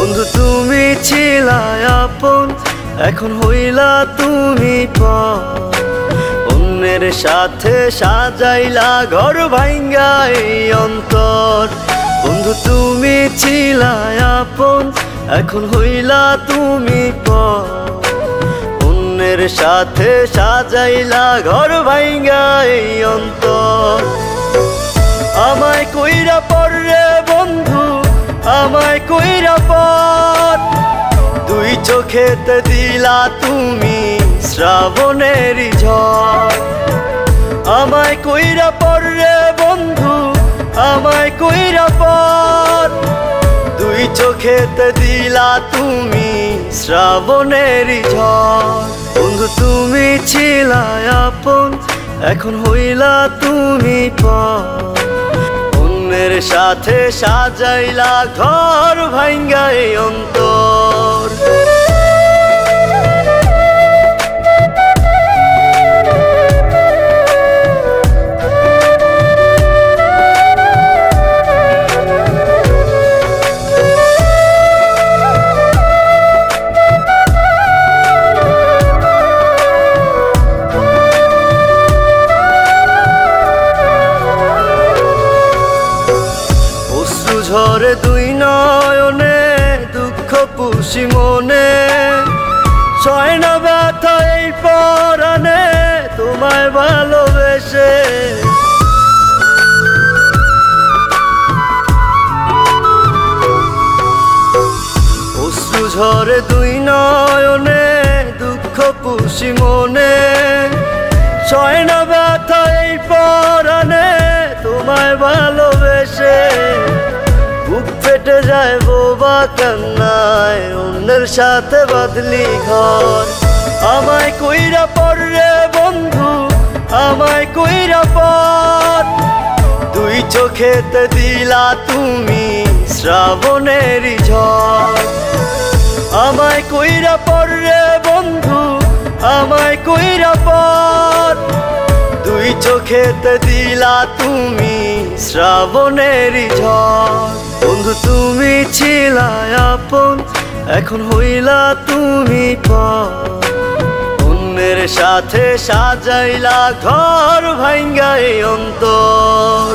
বন্ধু তুমি ছিলা আপন, এখন হইলা তুমি পর। অন্যের সাথে সাজাইলা ঘর ভাঙ্গা এই অন্তর। বন্ধু তুমি ছিলা আপন, এখন হইলা তুমি পর। অন্যের সাথে সাজাইলা ঘর ভাঙ্গা এই অন্তর। আমায় কইরা পড়রে বন্ধু, আমায় কইরা পর। দুই চোখেতে দিলা তুমি শ্রাবণের ঝড়। আমায় কইরা পড়রে বন্ধু, আমায় কইরা পর। দুই চোখেতে দিলা তুমি শ্রাবণের ঝড়। বন্ধু তুমি ছিলা আপন, এখন হইলা তুমি পর। অন্যের সাথে সাজাইলা ঘর ভাঙ্গা এই অন্তর। ঝরে দুই নয়নে দুঃখ পুষি মনে, সয় না ব্যথা এই পরাণে তোমায় ভালোবেসে। অশ্রু ঝরে দুই নয়নে দুঃখ পুষি মনে, সয় না ব্যথা এই পরাণে তোমায় ভালোবেসে। বুক ফেটে যায় বোবা কান্নায়, অন্যের সাথে বাঁধলি ঘর। আমায় কইরা পড়রে বন্ধু, আমায় কইরা পর। দুই চোখেতে দিলা তুমি শ্রাবণের ঝড়। আমায় কইরা পড়রে বন্ধু, আমায় কইরা পর। দুই চোখেতে দিলা তুমি শ্রাবণের ঝড়। বন্ধু তুমি ছিলা আপন, এখন হইলা তুমি পর। অন্যের সাথে সাজাইলা ঘর ভাঙ্গা এই অন্তর।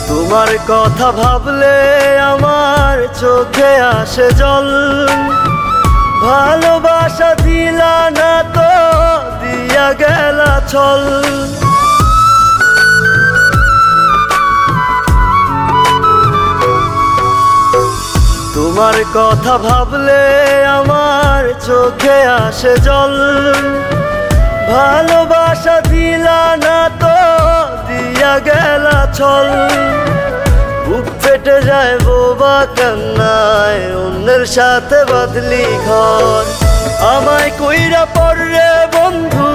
তোমার কথা ভাবলে আমার চোখে আসে জল। ভালোবাসা দিলা না তো দিয়া গেলা ছল। তোমার কথা ভাবলে আমার চোখে আসে জল। ভালোবাসা দিলা না তো দিয়া গেলা ছল। বুক ফেটে যায় বোবা কান্নায়, অন্যের সাথে বাঁধলি ঘর। আমায় কইরা পড়রে বন্ধু,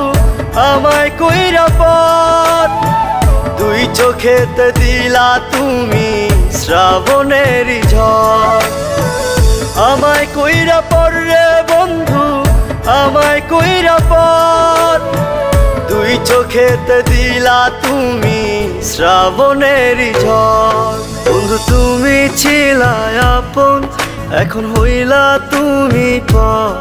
আমায় কইরা পর। দুই চোখেতে দিলা তুমি শ্রাবণের ঝড়। আমায় কইরা পড়রে বন্ধু, আমায় কইরা পর। দুই চোখেতে দিলা তুমি শ্রাবণের ঝড়। বন্ধু তুমি ছিলা আপন, এখন হইলা তুমি পর।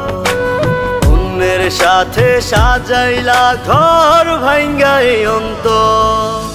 অন্যের সাথে সাজাইলা ঘর ভাঙ্গা এই অন্তর।